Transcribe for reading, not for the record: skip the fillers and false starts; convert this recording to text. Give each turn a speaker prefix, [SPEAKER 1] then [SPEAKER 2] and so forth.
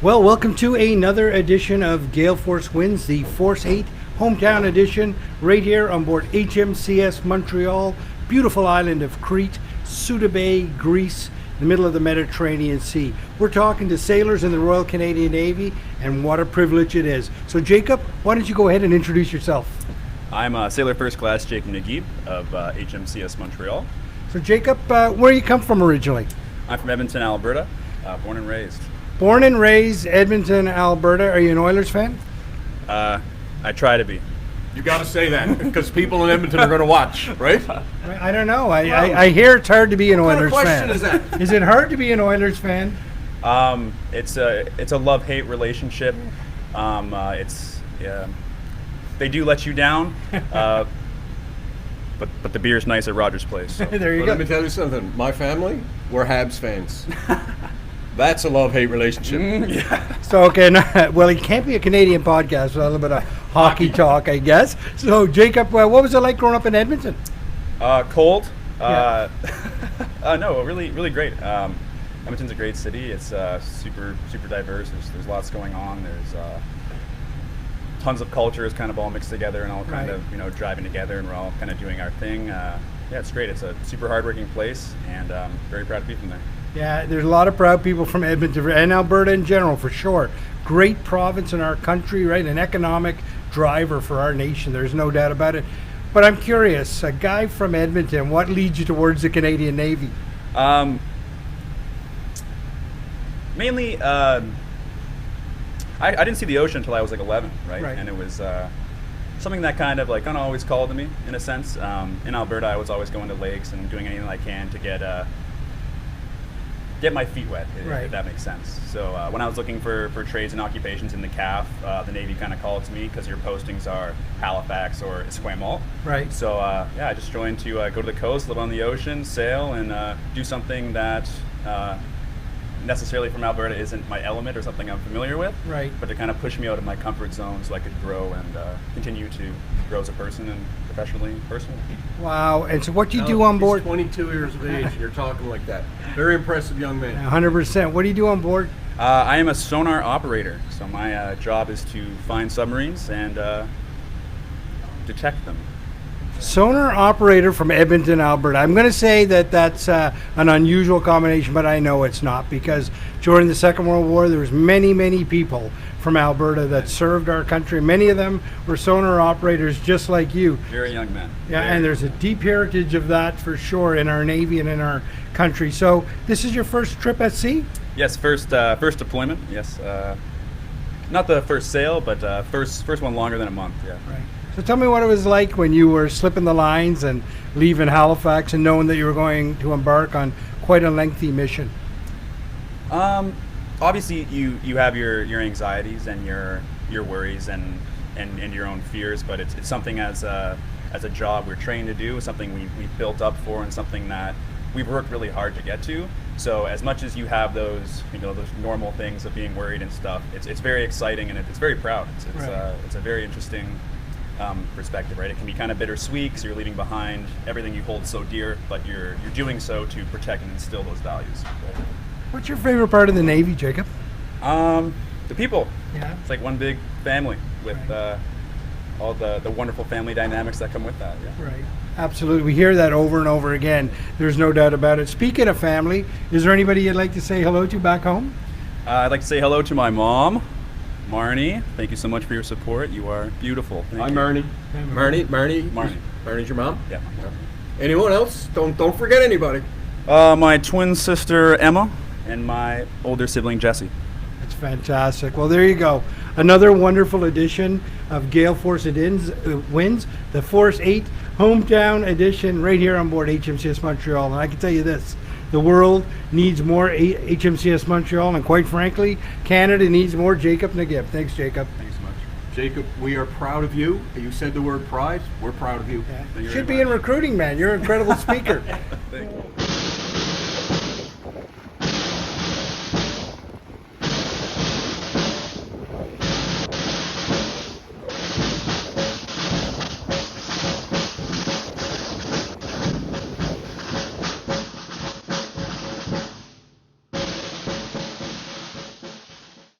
[SPEAKER 1] Well, welcome to another edition of Gale Force Wins, the Force-8 Hometown Edition, right here on board HMCS Montreal, beautiful island of Crete, Suda Bay, Greece, in the middle of the Mediterranean Sea. We're talking to sailors in the Royal Canadian Navy, and what a privilege it is. So Jacob, why don't you go ahead and introduce yourself?
[SPEAKER 2] I'm Sailor First Class Jacob Naguib of HMCS Montreal.
[SPEAKER 1] So Jacob, where you come from originally?
[SPEAKER 2] I'm from Edmonton, Alberta, born and raised.
[SPEAKER 1] Born and raised Edmonton, Alberta. Are you an Oilers fan?
[SPEAKER 2] I try to be.
[SPEAKER 3] You got to say that because people in Edmonton are going to watch, right?
[SPEAKER 1] I don't know. I hear it's hard to be an Oilers fan.
[SPEAKER 3] What kind of question is that?
[SPEAKER 1] Is it hard to be an Oilers fan?
[SPEAKER 2] It's a love-hate relationship. They do let you down, but the beer's nice at Rogers Place. So.
[SPEAKER 1] There you
[SPEAKER 3] Well,
[SPEAKER 1] go.
[SPEAKER 3] let me tell you something. My family, we're Habs fans. That's a love-hate relationship.
[SPEAKER 2] Yeah.
[SPEAKER 1] So, okay, well, it can't be a Canadian podcast without a little bit of hockey talk, I guess. So, Jacob, what was it like growing up in Edmonton?
[SPEAKER 2] Cold.
[SPEAKER 1] Yeah.
[SPEAKER 2] No, really great. Edmonton's a great city. It's super diverse. There's lots going on. There's tons of cultures kind of all mixed together and all kind of driving together, and we're all kind of doing our thing. Yeah, it's great. It's a super hardworking place, and very proud to be from there.
[SPEAKER 1] Yeah, there's a lot of proud people from Edmonton and Alberta in general, for sure. Great province in our country, right? An economic driver for our nation. There's no doubt about it. But I'm curious, a guy from Edmonton, what leads you towards the Canadian Navy?
[SPEAKER 2] Mainly, I didn't see the ocean until I was like 11, right? And it was something that kind of like always called to me in a sense. In Alberta, I was always going to lakes and doing anything I can to get my feet wet, if that makes sense. So when I was looking for trades and occupations in the CAF, the Navy kind of called to me because your postings are Halifax or Esquimalt.
[SPEAKER 1] Right.
[SPEAKER 2] So I just joined to go to the coast, live on the ocean, sail, and do something that necessarily from Alberta isn't my element or something I'm familiar with.
[SPEAKER 1] Right.
[SPEAKER 2] But to kind of push me out of my comfort zone so I could grow and continue to grow as a person and professionally and personally.
[SPEAKER 1] Wow. And so what do you do on board?
[SPEAKER 3] He's 22 years of age, and you're talking like that. Very impressive young man.
[SPEAKER 1] 100%. What do you do on board?
[SPEAKER 2] I am a sonar operator. So my job is to find submarines and detect them.
[SPEAKER 1] Sonar operator from Edmonton, Alberta. I'm going to say that that's an unusual combination, but I know it's not, because during the Second World War, there was many people from Alberta that served our country. Many of them were sonar operators just like you.
[SPEAKER 2] Very young men.
[SPEAKER 1] Yeah, and there's a deep heritage of that for sure in our Navy and in our country. So this is your first trip at sea?
[SPEAKER 2] Yes, first deployment. Yes, not the first sail, but first one longer than a month. Yeah.
[SPEAKER 1] Right. So tell me what it was like when you were slipping the lines and leaving Halifax and knowing that you were going to embark on quite a lengthy mission.
[SPEAKER 2] Obviously, you have your anxieties and your worries and your own fears, but it's something as a job we're trained to do, something we built up for, and something that we've worked really hard to get to. So as much as you have those those normal things of being worried and stuff, it's very exciting and it's very proud. It's a very interesting perspective, right? It can be kind of bittersweet because you're leaving behind everything you hold so dear, but you're doing so to protect and instill those values. Right?
[SPEAKER 1] What's your favorite part of the Navy, Jacob?
[SPEAKER 2] The people.
[SPEAKER 1] Yeah.
[SPEAKER 2] It's like one big family with all the wonderful family dynamics that come with that. Yeah.
[SPEAKER 1] Right. Absolutely. We hear that over and over again. There's no doubt about it. Speaking of family, is there anybody you'd like to say hello to back home?
[SPEAKER 2] I'd like to say hello to my mom, Marnie. Thank you so much for your support. You are beautiful.
[SPEAKER 3] Hi, Marnie. Marnie. Marnie's your mom?
[SPEAKER 2] Yeah.
[SPEAKER 3] Anyone else? Don't forget anybody.
[SPEAKER 2] My twin sister, Emma, and my older sibling, Jesse.
[SPEAKER 1] That's fantastic. Well, there you go. Another wonderful edition of Gale Force Wins, the Force-8 Hometown Edition, right here on board HMCS Montreal. And I can tell you this, the world needs more HMCS Montreal, and quite frankly, Canada needs more Jacob Naguib. Thanks, Jacob.
[SPEAKER 3] Thanks so much. Jacob, we are proud of you. You said the word pride. We're proud of you.
[SPEAKER 1] Yeah. Should be in recruiting, man. You're an incredible speaker.
[SPEAKER 2] Thank you.